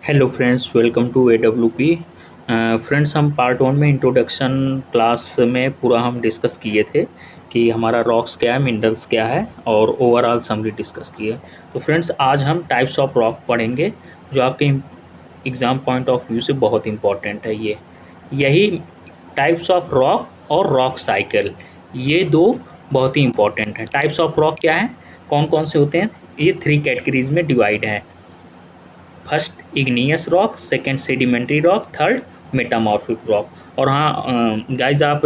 Hello friends, welcome to AWP। Friends, हम part 1 में introduction class में पूरा हम डिस्कस किए थे कि हमारा रॉक्स क्या है, मिनरल्स क्या है और ओवरऑल समरी डिस्कस किए। तो फ्रेंड्स, आज हम टाइप्स ऑफ रॉक पढ़ेंगे जो आपके एग्ज़ाम पॉइंट ऑफ व्यू से बहुत इंपॉर्टेंट है। यही टाइप्स ऑफ रॉक और रॉक साइकिल, ये दो बहुत ही इंपॉर्टेंट हैं। टाइप्स ऑफ रॉक क्या है, कौन कौन से होते हैं? ये 3 कैटेगरीज में डिवाइड है। First igneous rock, second sedimentary rock, third metamorphic rock. और हाँ गाइज, आप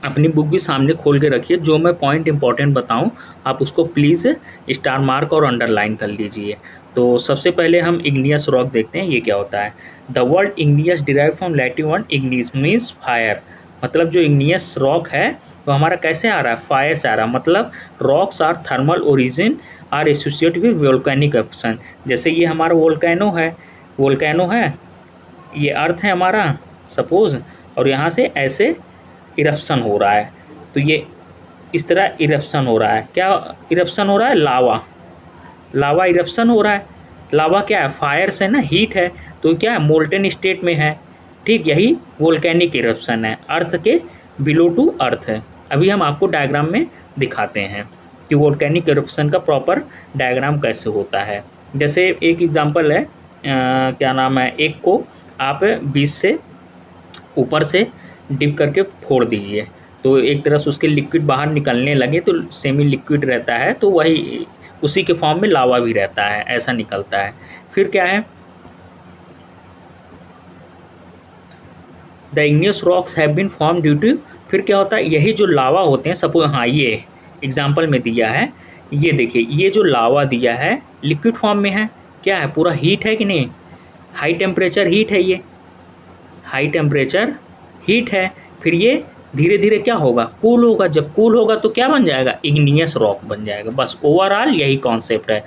अपनी बुक भी सामने खोल के रखिए। जो मैं पॉइंट इंपॉर्टेंट बताऊं आप उसको प्लीज़ स्टार मार्क और अंडरलाइन कर लीजिए। तो सबसे पहले हम इग्नियस रॉक देखते हैं, ये क्या होता है। The word igneous derive from Latin word Ignis means fire. मतलब जो इग्नियस रॉक है वो हमारा कैसे आ रहा है, फायर से आ रहा है। मतलब rocks are thermal origin are associate with volcanic eruption. जैसे ये हमारा वोल्केनो है, ये अर्थ है हमारा सपोज, और यहाँ से ऐसे इरप्शन हो रहा है। तो ये इस तरह इरप्शन हो रहा है। क्या इरप्शन हो रहा है? लावा इरप्शन हो रहा है। लावा क्या है? फायर से ना, हीट है, तो क्या है, मोल्टेन स्टेट में है। ठीक, यही वोल्केनिक इरप्शन है, अर्थ के बिलो टू अर्थ है। अभी हम आपको डायग्राम में दिखाते हैं कि वोल्केनिक इरप्शन का प्रॉपर डायग्राम कैसे होता है। जैसे एक एग्जांपल है, क्या नाम है, एक को आप 20 से ऊपर से डिप करके फोड़ दीजिए, तो एक तरह से उसके लिक्विड बाहर निकलने लगे तो सेमी लिक्विड रहता है, तो वही उसी के फॉर्म में लावा भी रहता है, ऐसा निकलता है। फिर क्या है, the igneous rocks have been form due to. फिर क्या होता है, यही जो लावा होते हैं, सपोज हाँ ये एग्जाम्पल में दिया है, ये देखिए, ये जो लावा दिया है लिक्विड फॉर्म में है, क्या है, पूरा हीट है कि नहीं, हाई टेम्परेचर हीट है, ये हाई टेम्परेचर हीट है। फिर ये धीरे धीरे क्या होगा, कूल होगा। जब कूल होगा तो क्या बन जाएगा, इग्नियस रॉक बन जाएगा। बस ओवरऑल यही कॉन्सेप्ट है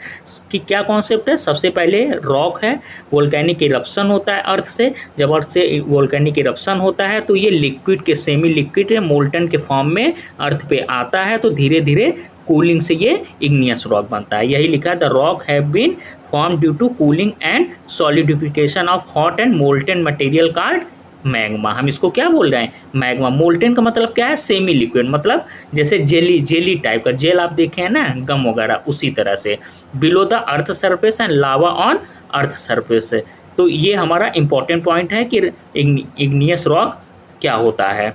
कि क्या कॉन्सेप्ट है। सबसे पहले रॉक है, वोल्केनिक इरप्शन होता है अर्थ से। जब अर्थ से वोल्केनिक इरप्शन होता है तो ये लिक्विड के सेमी लिक्विड मोल्टन के फॉर्म में अर्थ पे आता है, तो धीरे धीरे कूलिंग से ये इग्नियस रॉक बनता है। यही लिखा है, the rock have been form due to cooling and solidification of hot and molten material called magma. हम इसको क्या बोल रहे हैं, मैग्मा। मोल्टेन का मतलब क्या है, सेमी लिक्विड, मतलब जैसे जेली टाइप का, जेल आप देखे हैं ना, गम वगैरह, उसी तरह से। Below the earth surface and lava on earth surface. तो ये हमारा इंपॉर्टेंट पॉइंट है कि इग्नियस रॉक क्या होता है।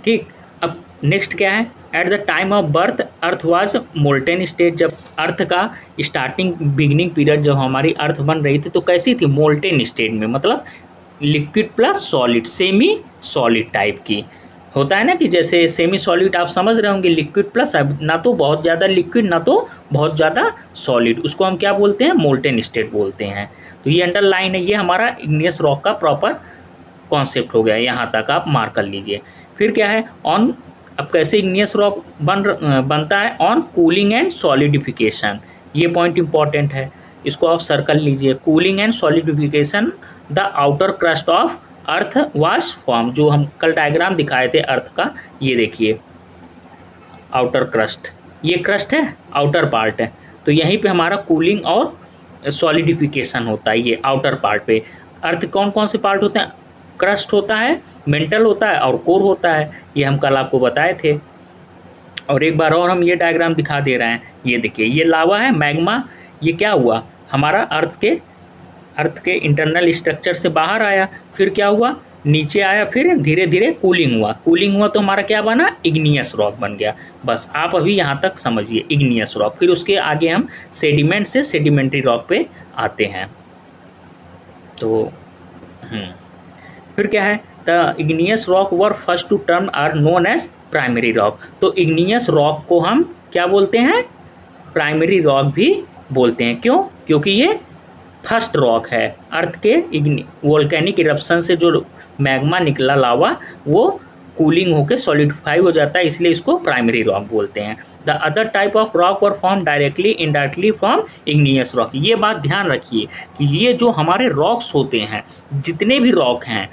ठीक, अब नेक्स्ट क्या है, at the time of birth earth was molten state. जब अर्थ का स्टार्टिंग बिगिनिंग पीरियड जब हमारी अर्थ बन रही थी तो कैसी थी, मोल्टेन स्टेट में, मतलब liquid plus solid, semi solid type की होता है ना, कि जैसे सेमी सॉलिड आप समझ रहे होंगे, लिक्विड प्लस, ना तो बहुत ज़्यादा लिक्विड ना तो बहुत ज़्यादा सॉलिड, उसको हम क्या बोलते हैं, मोल्टेन स्टेट बोलते हैं। तो ये अंडरलाइन है, ये हमारा इग्नियस रॉक का प्रॉपर कॉन्सेप्ट हो गया, यहाँ तक आप मार्क कर लीजिए। फिर क्या है, ऑन, अब कैसे इग्नियस रॉक बनता है, ऑन कूलिंग एंड सॉलिडिफिकेशन। ये पॉइंट इंपॉर्टेंट है, इसको आप सर्कल लीजिए। Cooling and solidification the outer crust of earth was form. जो हम कल डायग्राम दिखाए थे अर्थ का, ये देखिए आउटर क्रस्ट, ये क्रस्ट है, आउटर पार्ट है, तो यहीं पे हमारा कूलिंग और सॉलिडिफिकेशन होता है, ये आउटर पार्ट पे। अर्थ कौन कौन से पार्ट होते हैं, क्रस्ट होता है, मेंटल होता है और कोर होता है, ये हम कल आपको बताए थे। और एक बार और हम ये डायग्राम दिखा दे रहे हैं, ये देखिए, ये लावा है, मैग्मा। ये क्या हुआ, हमारा अर्थ के इंटरनल स्ट्रक्चर से बाहर आया, फिर क्या हुआ, नीचे आया, फिर धीरे धीरे कूलिंग हुआ तो हमारा क्या बना, इग्नियस रॉक बन गया। बस आप अभी यहाँ तक समझिए, इग्नियस रॉक। फिर उसके आगे हम सेडिमेंट से सेडिमेंट्री रॉक पे आते हैं। तो फिर क्या है, the igneous rock were first to term are known as primary rock. तो इग्नियस रॉक को हम क्या बोलते हैं, प्राइमरी रॉक भी बोलते हैं। क्यों, क्योंकि ये फर्स्ट रॉक है, अर्थ के वोल्केनिक इरप्शन से जो मैग्मा निकला लावा, वो कूलिंग होकर सॉलिडिफाई हो जाता है, इसलिए इसको प्राइमरी रॉक बोलते हैं। The other type of rock were form directly indirectly from igneous rock. ये बात ध्यान रखिए कि ये जो हमारे रॉक्स होते हैं, जितने भी रॉक हैं,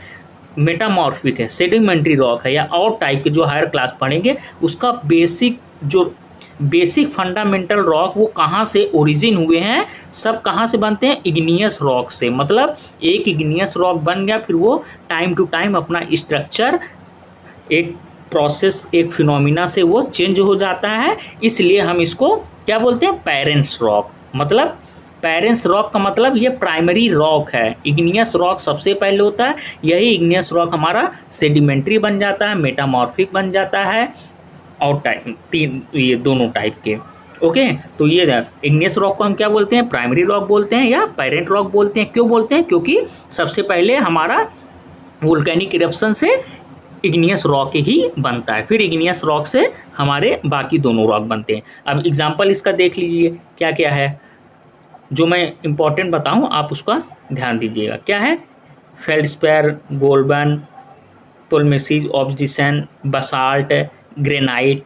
मेटामॉर्फिक है, सेडिमेंट्री रॉक है, या और टाइप के जो हायर क्लास पढ़ेंगे, उसका बेसिक जो बेसिक फंडामेंटल रॉक वो कहाँ से ओरिजिन हुए हैं, सब कहाँ से बनते हैं, इग्नियस रॉक से। मतलब एक इग्नियस रॉक बन गया, फिर वो टाइम टू टाइम अपना स्ट्रक्चर एक प्रोसेस, एक फिनोमिना से वो चेंज हो जाता है, इसलिए हम इसको क्या बोलते हैं, पेरेंट्स रॉक। मतलब पेरेंट्स रॉक का मतलब ये प्राइमरी रॉक है। इग्नियस रॉक सबसे पहले होता है, यही इग्नियस रॉक हमारा सेडिमेंट्री बन जाता है, मेटामॉर्फिक बन जाता है, और तीन ये दोनों टाइप के। ओके, तो ये इग्नियस रॉक को हम क्या बोलते हैं, प्राइमरी रॉक बोलते हैं या पेरेंट रॉक बोलते हैं। क्यों बोलते हैं, क्योंकि सबसे पहले हमारा वोल्केनिक इरप्शन से इग्नियस रॉक ही बनता है, फिर इग्नियस रॉक से हमारे बाकी दोनों रॉक बनते हैं। अब एग्जांपल इसका देख लीजिए क्या क्या है, जो मैं इम्पोर्टेंट बताऊं आप उसका ध्यान दीजिएगा। क्या है, फेल्डस्पेयर, गोल्डबर्न, टोलमेसीज, ऑब्जिसन, बसाल्ट, ग्रेनाइट।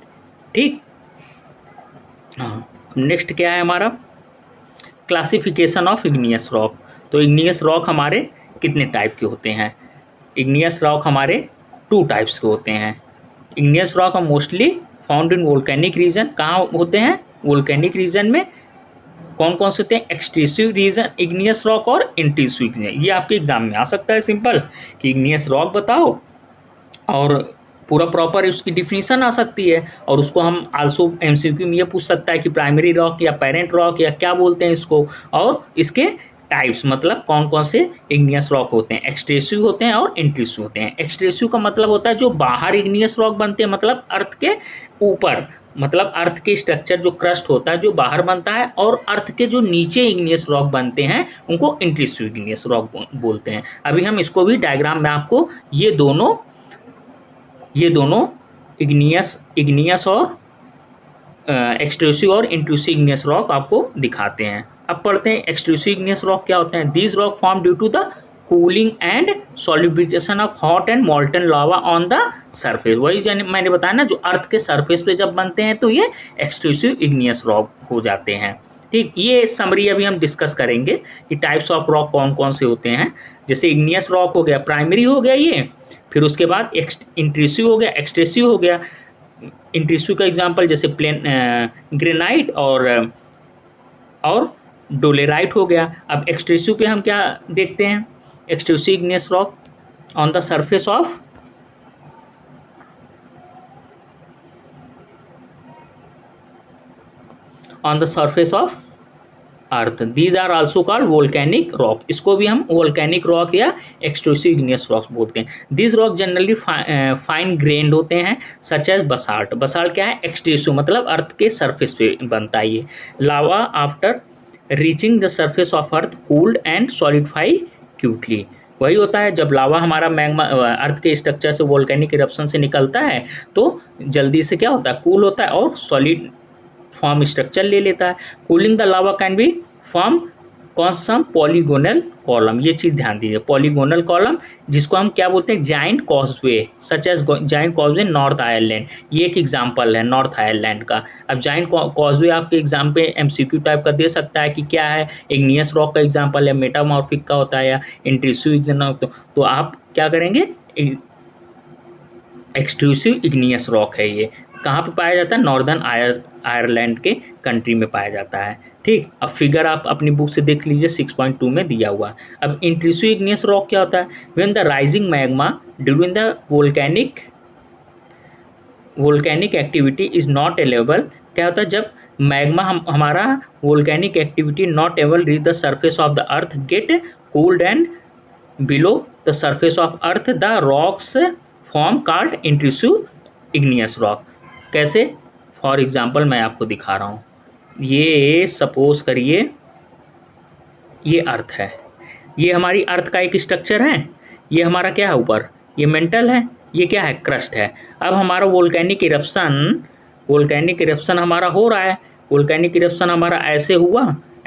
ठीक, हाँ। नेक्स्ट क्या है हमारा, क्लासिफिकेशन ऑफ इग्नियस रॉक। तो इग्नियस रॉक हमारे कितने टाइप के होते हैं, इग्नियस रॉक हमारे 2 टाइप्स के होते हैं। इग्नियस रॉक हम mostly found in volcanic region. कहाँ होते हैं, वोल्केनिक रीजन में। कौन कौन से होते हैं, एक्सट्रूसिव रीजन इग्नियस रॉक और इंट्रूसिव इग्नियस। ये आपके एग्जाम में आ सकता है सिंपल, कि इग्नियस रॉक बताओ और पूरा प्रॉपर उसकी डिफिनीशन आ सकती है, और उसको हम आल्सो एमसीक्यू में ये पूछ सकता है कि प्राइमरी रॉक या पेरेंट रॉक या क्या बोलते हैं इसको, और इसके टाइप्स मतलब कौन कौन से इग्नियस रॉक होते हैं, एक्सट्रूसिव होते हैं और इंट्रूसिव होते हैं। एक्सट्रूसिव का मतलब होता है जो बाहर इग्नियस रॉक बनते हैं, मतलब अर्थ के ऊपर, मतलब अर्थ के स्ट्रक्चर जो क्रस्ट होता है जो बाहर बनता है, और अर्थ के जो नीचे इग्नियस रॉक बनते हैं उनको इंट्रूसिव इग्नियस रॉक बोलते हैं। अभी हम इसको भी डायग्राम में आपको ये दोनों इग्नियस और एक्सट्रूसिव और इंट्रूसिव इग्नियस रॉक आपको दिखाते हैं। अब पढ़ते हैं एक्सट्रूसिव इग्नियस रॉक क्या होते हैं। These rock form due to the cooling and solidification of hot and molten lava on the surface. वही मैंने बताया ना, जो अर्थ के सरफेस पे जब बनते हैं तो ये एक्सट्रूसिव इग्नियस रॉक हो जाते हैं। ठीक, ये समरी अभी हम डिस्कस करेंगे कि टाइप्स ऑफ रॉक कौन कौन से होते हैं। जैसे इग्नियस रॉक हो गया, प्राइमरी हो गया ये, फिर उसके बाद इंट्रूसिव हो गया, एक्सट्रूसिव हो गया। इंट्रूसिव का एग्जांपल जैसे प्लेन ग्रेनाइट और डोलेराइट हो गया। अब एक्सट्रूसिव पे हम क्या देखते हैं, extrusive igneous rock on the surface of earth, these are also called volcanic rock. इसको भी हम वोल्केनिक रॉक या एक्सट्रूसिव इग्नियस रॉक्स बोलते हैं। This rock generally fine grained होते हैं, सच एज बसाल्ट। बसाल्ट क्या है, एक्सट्रूसिव मतलब अर्थ के सरफेस पे बनता है ये। Lava after reaching the surface of earth cooled and solidify quickly. वही होता है जब लावा हमारा मैग्मा अर्थ के स्ट्रक्चर से वोल्केनिक इरप्शन से निकलता है तो जल्दी से क्या होता है, कूल होता है और सॉलिड फॉर्म स्ट्रक्चर ले लेता है। Cooling the lava can be form कौन सा, पॉलीगोनल कॉलम। ये चीज़ ध्यान दीजिए, पॉलीगोनल कॉलम जिसको हम क्या बोलते हैं, Giant Causeway, such as Giant Causeway North Ireland. ये एक एग्जांपल है नॉर्थ आयरलैंड का। अब जाइंट कॉजवे आपके एग्जाम पे एमसीक्यू टाइप का दे सकता है कि क्या है, इग्नियस रॉक का एग्जाम्पल है, मेटामॉर्फिक का होता है या इंट्रूसिव एग्जाम्पल। तो आप क्या करेंगे, एक्सट्रूसिव इग्नियस रॉक है ये। कहाँ पे पाया जाता है, नॉर्दर्न आयरलैंड के कंट्री में पाया जाता है। ठीक, अब फिगर आप अपनी बुक से देख लीजिए 6.2 में दिया हुआ है। अब इंट्रूसिव इग्नियस रॉक क्या होता है, when the rising magma during the volcanic activity is not available. क्या होता है, जब मैग्मा हमारा volcanic activity not able reach the surface of the earth get cooled and below the surface of earth the rocks form called intrusive igneous rock. कैसे, for example मैं आपको दिखा रहा हूँ। ये सपोज करिए ये अर्थ है, ये हमारी अर्थ का एक स्ट्रक्चर है, ये हमारा क्या है ऊपर, ये मेंटल है, ये क्या है, क्रस्ट है। अब हमारा वोल्केनिक इरप्शन हमारा हो रहा है, वोल्केनिक इरप्शन हमारा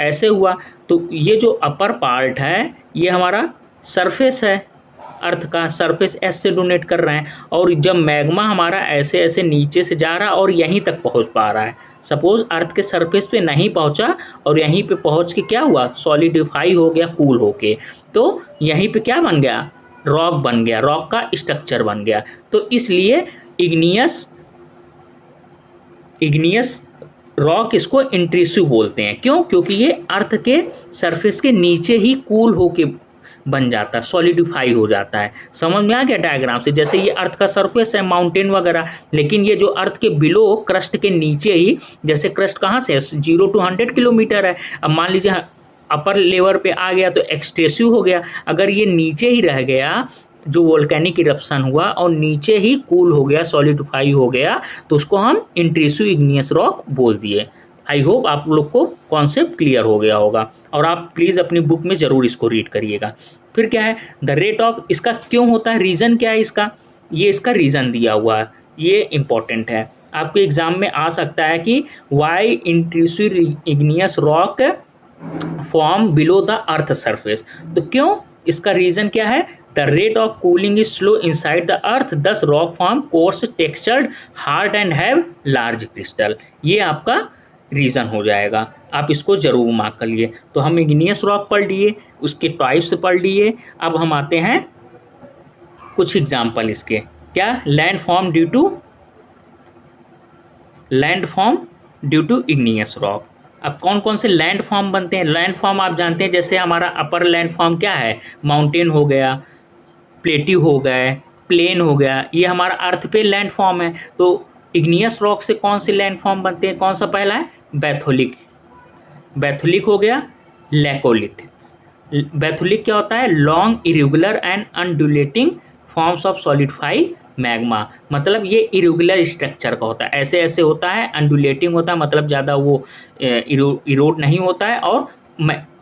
ऐसे हुआ तो ये जो अपर पार्ट है ये हमारा सरफेस है, अर्थ का सरफेस एस से डोनेट कर रहे हैं, और जब मैग्मा हमारा ऐसे ऐसे नीचे से जा रहा है और यहीं तक पहुंच पा रहा है। सपोज अर्थ के सरफेस पे नहीं पहुंचा और यहीं पे पहुंच के क्या हुआ, सॉलिडिफाई हो गया, कूल होके, तो यहीं पे क्या बन गया, रॉक बन गया, रॉक का स्ट्रक्चर बन गया। तो इसलिए इग्नियस रॉक इसको इंट्रूसिव बोलते हैं। क्यों? क्योंकि ये अर्थ के सरफेस के नीचे ही कूल होके बन जाता है, सॉलिडिफाई हो जाता है। समझ में आ गया डायग्राम से? जैसे ये अर्थ का सरफेस है, माउंटेन वगैरह, लेकिन ये जो अर्थ के बिलो क्रस्ट के नीचे ही, जैसे क्रस्ट कहाँ से है, 0 to 100 किलोमीटर है। अब मान लीजिए अपर लेवल पे आ गया तो एक्सटेसिव हो गया। अगर ये नीचे ही रह गया, जो वोल्केनिक इरप्शन हुआ और नीचे ही कूल हो गया, सॉलिडिफाई हो गया, तो उसको हम इंट्रूसिव इग्नियस रॉक बोल दिए। आई होप आप लोग को कॉन्सेप्ट क्लियर हो गया होगा, और आप प्लीज़ अपनी बुक में ज़रूर इसको रीड करिएगा। फिर क्या है द रेट ऑफ, इसका क्यों होता है, रीज़न क्या है इसका, ये इसका रीज़न दिया हुआ है, ये इंपॉर्टेंट है। आपके एग्जाम में आ सकता है कि why intrusive igneous rock form below the earth surface, तो क्यों, इसका रीज़न क्या है, the rate of cooling is slow inside the earth, thus rock form coarse textured hard and have large crystal. ये आपका रीज़न हो जाएगा, आप इसको जरूर मार्क कर लिए। तो हम इग्नियस रॉक पढ़ लिए, उसके टाइप्स पढ़ लिए। अब हम आते हैं कुछ एग्जाम्पल इसके, क्या, land form due to igneous rock. अब कौन कौन से लैंड फॉर्म बनते हैं, लैंड फॉर्म आप जानते हैं, जैसे हमारा अपर लैंड फॉर्म क्या है, माउंटेन हो गया, प्लेट्यू हो गए, प्लेन हो गया, ये हमारा अर्थ पे लैंड फॉर्म है। तो इग्नियस रॉक से कौन से लैंड फॉर्म बनते हैं, कौन सा पहला है, बैथोलिक हो गया, लैकोलिथ। बैथोलिक क्या होता है, long irregular and undulating forms of solidify magma, मतलब ये इरेगुलर स्ट्रक्चर का होता है, ऐसे ऐसे होता है, अनड्यूलेटिंग होता है, मतलब ज़्यादा वो इरोड नहीं होता है, और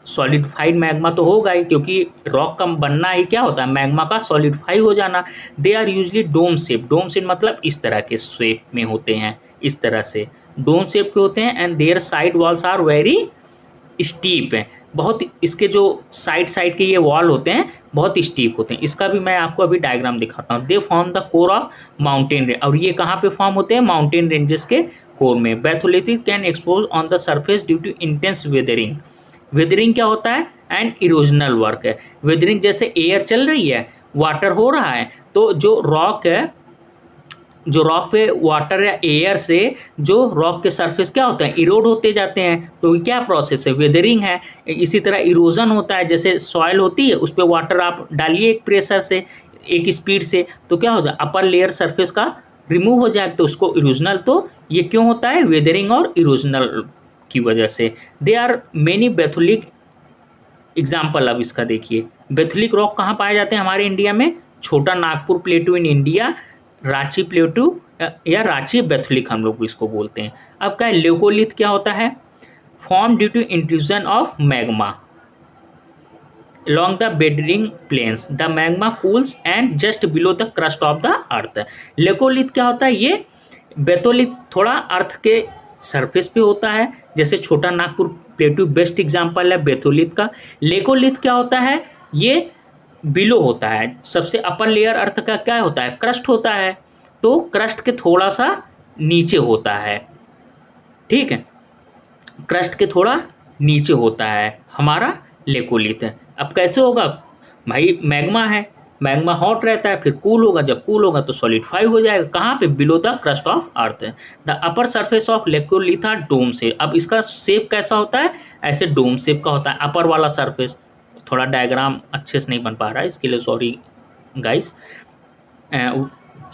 सॉलिडिफाइड मैग्मा तो होगा ही, क्योंकि रॉक का बनना ही क्या होता है, मैग्मा का सॉलिडिफाई हो जाना। They are usually dome shape मतलब इस तरह के शेप में होते हैं, इस तरह से डोम शेप के होते हैं, and their side walls are very steep है, बहुत, इसके जो साइड के ये वॉल होते हैं बहुत स्टीप होते हैं। इसका भी मैं आपको अभी डायग्राम दिखाता हूँ। They form the core of mountain range, और ये कहाँ पे फॉर्म होते हैं, माउंटेन रेंजेस के कोर में। Batholithic can expose on the surface due to intense weathering. Weathering क्या होता है, एंड इरोजनल वर्क है। वेदरिंग जैसे एयर चल रही है, वाटर हो रहा है, तो जो रॉक है, जो रॉक पे वाटर या एयर से जो रॉक के सरफेस क्या होते हैं, इरोड होते जाते हैं, तो ये क्या प्रोसेस है, वेदरिंग है। इसी तरह इरोजन होता है, जैसे सॉइल होती है उस पर वाटर आप डालिए एक प्रेशर से, एक स्पीड से, तो क्या होता है, अपर लेयर सरफेस का रिमूव हो जाएगा, तो उसको इरोजनल। तो ये क्यों होता है, वेदरिंग और इरोजनल की वजह से। There are many batholith example. अब इसका देखिए, बैथोलिक रॉक कहाँ पाए जाते हैं हमारे इंडिया में, छोटा नागपुर प्लेटू इन इंडिया, रांची प्लेटू या रांची बैथोलिक हम लोग इसको बोलते हैं। अब क्या है, लेकोलिथ क्या होता है, form due to intrusion of magma along the bedring plains, the magma cools and just below the crust of the earth। Laccolith क्या होता है, ये बैथोलिथ थोड़ा अर्थ के सरफेस पे होता है, जैसे छोटा नागपुर प्लेटू बेस्ट एग्जांपल है बैथोलिथ का। लेकोलिथ क्या होता है, ये बिलो होता है, सबसे अपर लेयर अर्थ का क्या होता है, क्रस्ट होता है, तो क्रस्ट के थोड़ा सा नीचे होता है, ठीक है, क्रस्ट के थोड़ा नीचे होता है हमारा लेकोलिथ। अब कैसे होगा भाई, मैग्मा है, मैग्मा हॉट रहता है, फिर कूल होगा, जब कूल होगा तो सॉलिडिफाई हो जाएगा, कहाँ पे, below the crust of earth. The upper surface of laccolith are dome shape. अब इसका शेप कैसा होता है, ऐसे डोम शेप का होता है अपर वाला सरफेस। थोड़ा डायग्राम अच्छे से नहीं बन पा रहा है, इसके लिए sorry guys.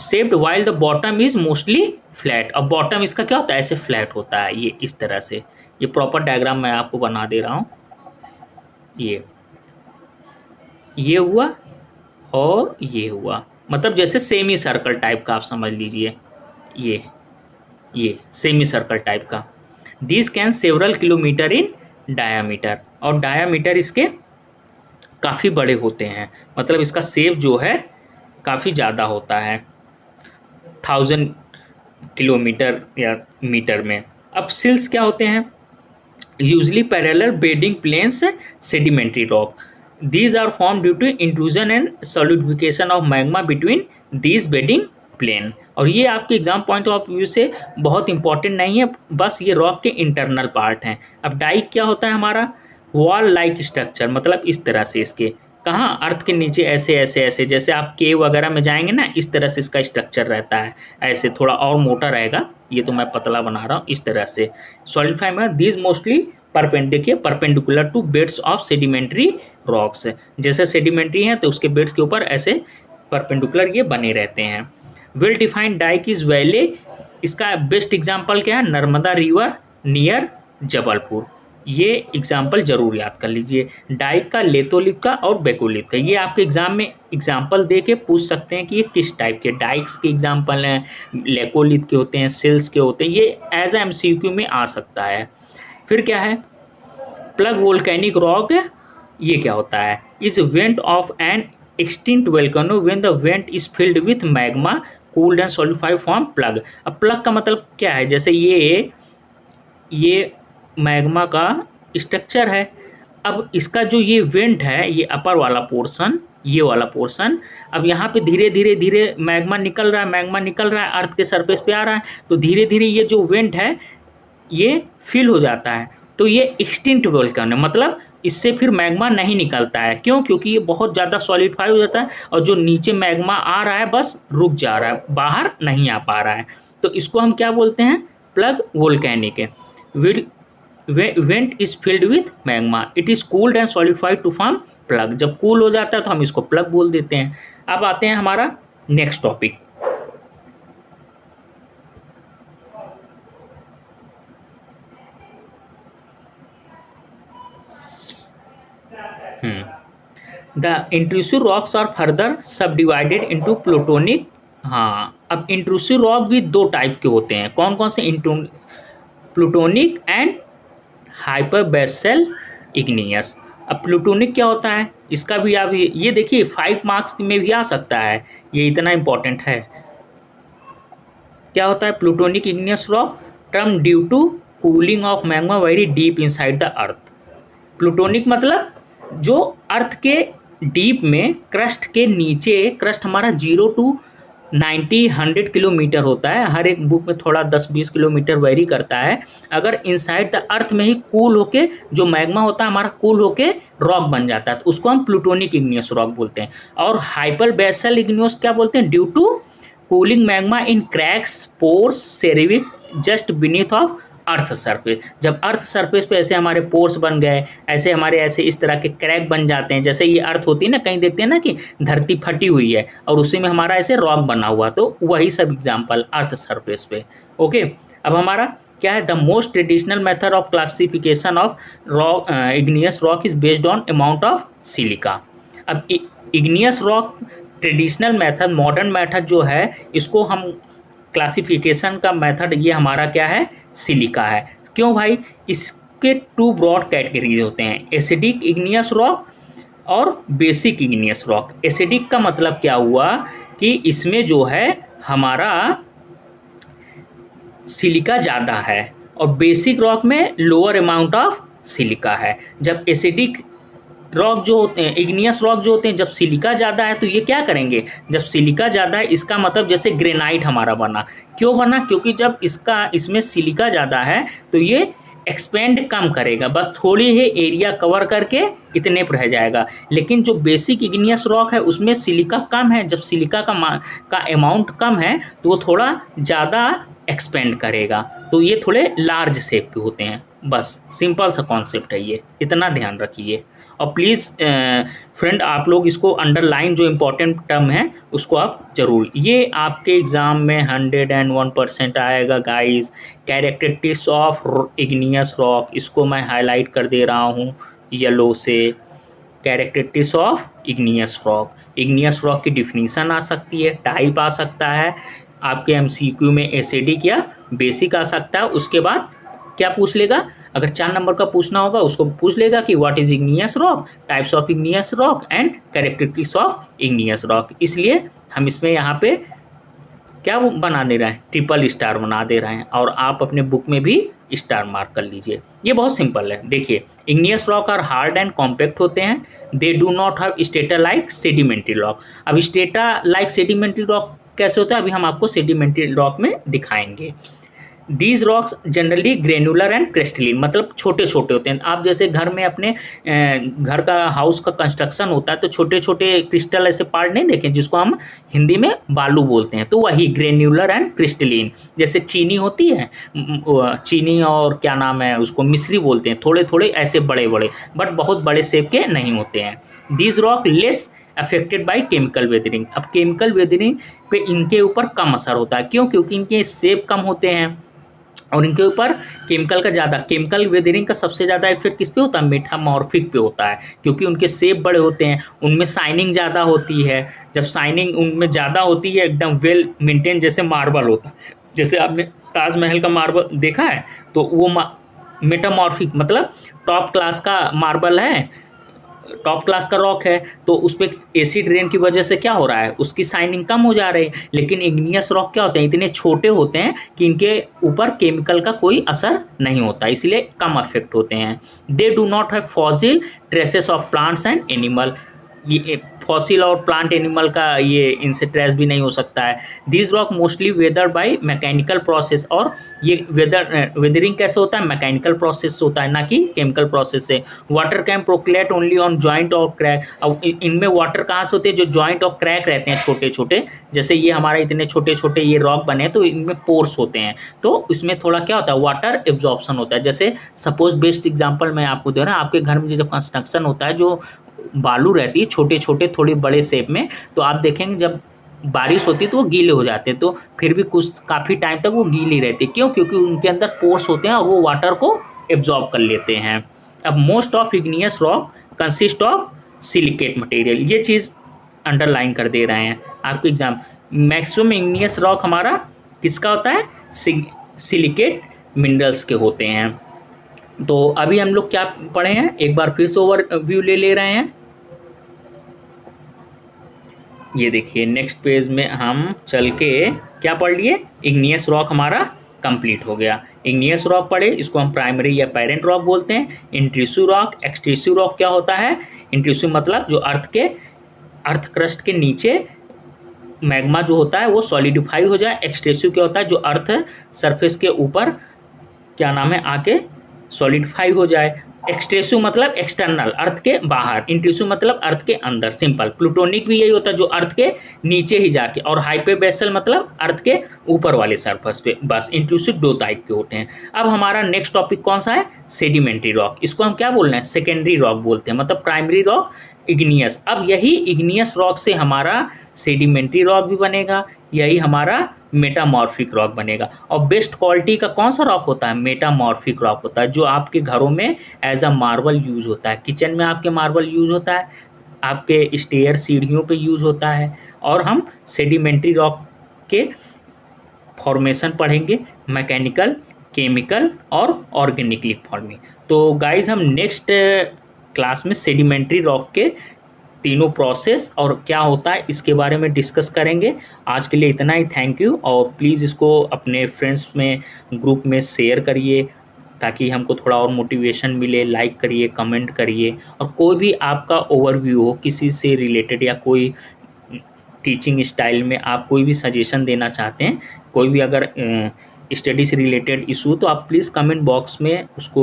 Shaped while the bottom is mostly flat. अब बॉटम इसका क्या होता है, ऐसे फ्लैट होता है, ये इस तरह से। ये प्रॉपर डायग्राम मैं आपको बना दे रहा हूँ, ये हुआ और ये हुआ, मतलब जैसे सेमी सर्कल टाइप का आप समझ लीजिए, ये सेमी सर्कल टाइप का। This can several kilometre in diameter, और डायामीटर इसके काफ़ी बड़े होते हैं, मतलब इसका शेप जो है काफ़ी ज़्यादा होता है, 1000 किलोमीटर या मीटर में। अब सिल्स क्या होते हैं, usually parallel bedding planes sedimentary rock. These are formed due to intrusion and solidification of magma between these bedding plane। और ये आपके एग्जाम पॉइंट ऑफ व्यू से बहुत इंपॉर्टेंट नहीं है, बस ये रॉक के इंटरनल पार्ट हैं। अब डाइक क्या होता है हमारा, वॉल लाइक स्ट्रक्चर, मतलब इस तरह से इसके कहाँ, अर्थ के नीचे ऐसे ऐसे ऐसे, जैसे आप केव वगैरह में जाएंगे ना, इस तरह से इसका स्ट्रक्चर रहता है, ऐसे थोड़ा और मोटा रहेगा, ये तो मैं पतला बना रहा हूँ इस तरह से। सॉलिडिफाई में these mostly perpendicular to beds of sedimentary rocks, जैसे सेडिमेंट्री हैं तो उसके बेड्स के ऊपर ऐसे परपेंडिकुलर ये बने रहते हैं। वेल डिफाइंड डाइक इज वैले, इसका बेस्ट एग्जाम्पल क्या है, नर्मदा रिवर नियर जबलपुर, ये एग्जाम्पल जरूर याद कर लीजिए, डाइक का, लेथोलिथ का और बेकोलिथ का। ये आपके एग्जाम में एग्जाम्पल दे के पूछ सकते हैं कि ये किस टाइप के, डाइक्स के एग्जाम्पल हैं, लेकोलिथ के होते हैं, सिल्स के होते हैं, ये एज एमसीक्यू में आ सकता है। फिर क्या है, प्लग वोल्केनिक रॉक, ये क्या होता है, is went of N extinct volcano when the went is filled with magma cooled and solidified from plug. अब प्लग का मतलब क्या है, जैसे ये मैग्मा का स्ट्रक्चर है, अब इसका जो ये वेंट है, ये अपर वाला पोर्शन, ये वाला पोर्शन, अब यहाँ पे धीरे धीरे धीरे मैग्मा निकल रहा है, अर्थ के सरफेस पे आ रहा है, तो धीरे धीरे ये जो वेंट है ये फिल हो जाता है, तो ये एक्सटिंक्ट वोल्केनो है, मतलब इससे फिर मैग्मा नहीं निकलता है। क्यों, क्योंकि ये बहुत ज़्यादा सॉलिडिफाई हो जाता है और जो नीचे मैग्मा आ रहा है बस रुक जा रहा है, बाहर नहीं आ पा रहा है, तो इसको हम क्या बोलते हैं, प्लग वोल्केनिक है। Vent is filled with magma, it is cooled and solidified to form plug, जब कूल हो जाता है तो हम इसको प्लग बोल देते हैं। अब आते हैं हमारा next topic, the intrusive rocks are further subdivided into plutonic. हाँ, अब इंट्रूसिव रॉक भी दो टाइप के होते हैं, कौन कौन से, प्लूटोनिक एंड हाइपरबैसल इग्नियस। अब प्लूटोनिक क्या होता है, इसका भी आप ये देखिए 5 मार्क्स में भी आ सकता है, ये इतना इंपॉर्टेंट है। क्या होता है plutonic igneous rock, term due to cooling of magma very deep inside the earth. Plutonic मतलब जो अर्थ के डीप में, क्रस्ट के नीचे, क्रस्ट हमारा 0 to 90-100 किलोमीटर होता है, हर एक बुक में थोड़ा 10-20 किलोमीटर वेरी करता है, अगर इनसाइड द अर्थ में ही कूल होके जो मैग्मा होता है हमारा कूल होके रॉक बन जाता है, तो उसको हम प्लूटोनिक इग्नियस रॉक बोलते हैं। और हाइपरबैसल इग्नियस क्या बोलते हैं, due to cooling magma in cracks pores सेरेविक just beneath of earth surface, जब अर्थ सरफेस पे ऐसे हमारे पोर्स बन गए, ऐसे हमारे ऐसे इस तरह के क्रैक बन जाते हैं, जैसे ये अर्थ होती है ना, कहीं देखते हैं ना कि धरती फटी हुई है और उसी में हमारा ऐसे रॉक बना हुआ, तो वही सब एग्जाम्पल अर्थ सरफेस पे। ओके, अब हमारा क्या है, the most traditional method of classification of rock, igneous rock is based on amount of silica. अब igneous rock traditional method, modern method जो है, इसको हम क्लासिफिकेशन का मेथड, ये हमारा क्या है, सिलिका है। क्यों भाई, इसके 2 ब्रॉड कैटेगरी होते हैं, एसिडिक इग्नियस रॉक और बेसिक इग्नियस रॉक। एसिडिक का मतलब क्या हुआ कि इसमें जो है हमारा सिलिका ज़्यादा है और बेसिक रॉक में लोअर अमाउंट ऑफ सिलिका है। जब एसिडिक रॉक जो होते हैं, इग्नियस रॉक जो होते हैं, जब सिलिका ज़्यादा है तो ये क्या करेंगे, जब सिलिका ज़्यादा है इसका मतलब जैसे ग्रेनाइट हमारा बना, क्यों बना, क्योंकि जब इसमें सिलिका ज़्यादा है तो ये एक्सपेंड कम करेगा, बस थोड़ी ही एरिया कवर करके इतने पर रह जाएगा। लेकिन जो बेसिक इग्नियस रॉक है उसमें सिलिका कम है, जब सिलिका का अमाउंट कम है तो वो थोड़ा ज़्यादा एक्सपेंड करेगा, तो ये थोड़े लार्ज शेप के होते हैं। बस सिंपल सा कॉन्सेप्ट है ये, इतना ध्यान रखिए। और प्लीज़ फ्रेंड आप लोग इसको अंडरलाइन, जो इम्पोर्टेंट टर्म है उसको आप जरूर, ये आपके एग्ज़ाम में 101% आएगा guys. Characteristics of igneous rock, इसको मैं हाईलाइट कर दे रहा हूँ येलो से। कैरेक्टरिस्टिक्स ऑफ इग्नियस रॉक की डिफिनीसन आ सकती है, टाइप आ सकता है, आपके एमसीक्यू में एसिडिक या बेसिक आ सकता है। उसके बाद क्या पूछ लेगा, अगर 4 नंबर का पूछना होगा उसको पूछ लेगा कि what is igneous rock, types of igneous rock and characteristics of igneous rock. इसलिए हम इसमें यहाँ पे क्या बना दे रहे हैं, ट्रिपल स्टार बना दे रहे हैं, और आप अपने बुक में भी स्टार मार्क कर लीजिए। ये बहुत सिंपल है। देखिए, igneous rock are hard and compact होते हैं, they do not have strata like sedimentary rock. अब स्टेटा लाइक सेडिमेंट्री रॉक कैसे होता है, अभी हम आपको सेडिमेंट्री रॉक में दिखाएंगे। These rocks generally granular and crystalline, मतलब छोटे छोटे होते हैं। आप जैसे घर में अपने घर का हाउस का कंस्ट्रक्शन होता है तो छोटे छोटे क्रिस्टल ऐसे पार्ट नहीं देखे जिसको हम हिंदी में बालू बोलते हैं, तो वही ग्रेन्युलर एंड क्रिस्टलिन। जैसे चीनी होती है, चीनी और क्या नाम है उसको मिश्री बोलते हैं, थोड़े थोड़े ऐसे बड़े बड़े बट बहुत बड़े शेप के नहीं होते हैं। These rock less affected by chemical weathering. अब केमिकल वेदरिंग पे इनके ऊपर कम असर होता है, क्यों? क्योंकि इनके शेप कम होते हैं और इनके ऊपर केमिकल का ज़्यादा, केमिकल वेदरिंग का सबसे ज़्यादा इफेक्ट किस पे होता है? मेटामॉर्फिक पे होता है, क्योंकि उनके शेप बड़े होते हैं, उनमें शाइनिंग ज़्यादा होती है। जब शाइनिंग उनमें ज़्यादा होती है, एकदम वेल मेंटेन, जैसे मार्बल होता है, जैसे आपने ताजमहल का मार्बल देखा है, तो वो मेटामॉर्फिक मतलब टॉप क्लास का मार्बल है, टॉप क्लास का रॉक है, तो उस पर एसिड रेन की वजह से क्या हो रहा है? उसकी शाइनिंग कम हो जा रही है। लेकिन इग्नियस रॉक क्या होते हैं? इतने छोटे होते हैं कि इनके ऊपर केमिकल का कोई असर नहीं होता, इसलिए कम अफेक्ट होते हैं। They do not have fossil traces of plants and animal. ये फॉसिल और प्लांट एनिमल का ये इनसे ट्रेस भी नहीं हो सकता है। This rock mostly whether by mechanical process, और ये वेदरिंग कैसे होता है? मैकेनिकल प्रोसेस से होता है, ना कि केमिकल प्रोसेस से। Water can percolate only on joint और क्रैक। अब इनमें वाटर कहाँ से होते हैं? जो जॉइंट और क्रैक रहते हैं छोटे छोटे, जैसे ये हमारा इतने छोटे छोटे ये रॉक बने तो इनमें पोर्स होते हैं, तो इसमें थोड़ा क्या होता है? वाटर एब्जॉर्प्शन होता है। जैसे सपोज बेस्ट एग्जाम्पल मैं आपको दे रहा हूँ, आपके घर में जब कंस्ट्रक्शन होता है, जो बालू रहती है छोटे छोटे थोड़े बड़े शेप में, तो आप देखेंगे जब बारिश होती है तो वो गीले हो जाते हैं, तो फिर भी कुछ काफ़ी टाइम तक वो गीली रहती है। क्यों? क्योंकि उनके अंदर पोर्स होते हैं और वो वाटर को एब्जॉर्ब कर लेते हैं। अब most of igneous rock consist of silicate material, ये चीज़ अंडरलाइन कर दे रहे हैं आपके एग्जाम। मैक्सिमम इग्नियस रॉक हमारा किसका होता है? सिलिकेट मिनरल्स के होते हैं। तो अभी हम लोग क्या पढ़े हैं, एक बार फिर से ओवरव्यू ले रहे हैं। ये देखिए नेक्स्ट पेज में हम चल के क्या पढ़ लिए? इग्नियस रॉक हमारा कंप्लीट हो गया। इग्नियस रॉक पढ़े, इसको हम प्राइमरी या पेरेंट रॉक बोलते हैं। इंट्रूसिव रॉक, एक्सट्रूसिव रॉक क्या होता है? इंट्रूसिव मतलब जो अर्थ क्रस्ट के नीचे मैग्मा जो होता है वो सॉलिडिफाई हो जाए। एक्सट्रूसिव क्या होता है? जो अर्थ सरफेस के ऊपर क्या नाम है आके सॉलिडिफाई हो जाए। एक्सट्रूसिव मतलब एक्सटर्नल, अर्थ के बाहर। इंट्रूसिव मतलब अर्थ के अंदर, सिंपल। प्लूटोनिक भी यही होता है, जो अर्थ के नीचे ही जाके। और हाइपरबेसल मतलब अर्थ के ऊपर वाले सरफेस पे। बस इंट्रूसिव दो टाइप के होते हैं। अब हमारा नेक्स्ट टॉपिक कौन सा है? Sedimentary rock. इसको हम क्या बोल रहे हैं? सेकेंडरी रॉक बोलते हैं, मतलब प्राइमरी रॉक इग्नियस। अब यही इग्नियस रॉक से हमारा सेडिमेंट्री रॉक भी बनेगा, यही हमारा मेटामॉर्फिक रॉक बनेगा। और बेस्ट क्वालिटी का कौन सा रॉक होता है? मेटामॉर्फिक रॉक होता है, जो आपके घरों में एज अ मार्बल यूज होता है। किचन में आपके मार्बल यूज होता है, आपके स्टेयर सीढ़ियों पे यूज होता है। और हम सेडिमेंट्री रॉक के फॉर्मेशन पढ़ेंगे, मैकेनिकल, केमिकल और ऑर्गेनिकली फॉर्मिंग। तो गाइज हम नेक्स्ट क्लास में सेडिमेंट्री रॉक के तीनों प्रोसेस और क्या होता है इसके बारे में डिस्कस करेंगे। आज के लिए इतना ही, थैंक यू। और प्लीज़ इसको अपने फ्रेंड्स में, ग्रुप में शेयर करिए ताकि हमको थोड़ा और मोटिवेशन मिले। लाइक करिए, कमेंट करिए, और कोई भी आपका ओवरव्यू हो किसी से रिलेटेड, या कोई टीचिंग स्टाइल में आप कोई भी सजेशन देना चाहते हैं, कोई भी अगर स्टडी से रिलेटेड इशू, तो आप प्लीज़ कमेंट बॉक्स में उसको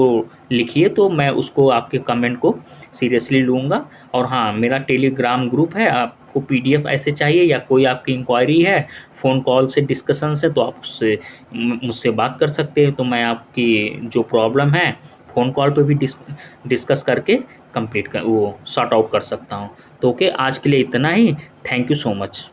लिखिए, तो मैं उसको आपके कमेंट को सीरियसली लूँगा। और हाँ, मेरा टेलीग्राम ग्रुप है, आपको पीडीएफ ऐसे चाहिए या कोई आपकी इंक्वायरी है, फ़ोन कॉल से डिस्कशन से, तो आप उससे मुझसे बात कर सकते हैं। तो मैं आपकी जो प्रॉब्लम है फ़ोन कॉल पे भी डिस्कस करके कंप्लीट कर वो सॉर्ट आउट कर सकता हूँ। तो ओके, आज के लिए इतना ही। Thank you so much.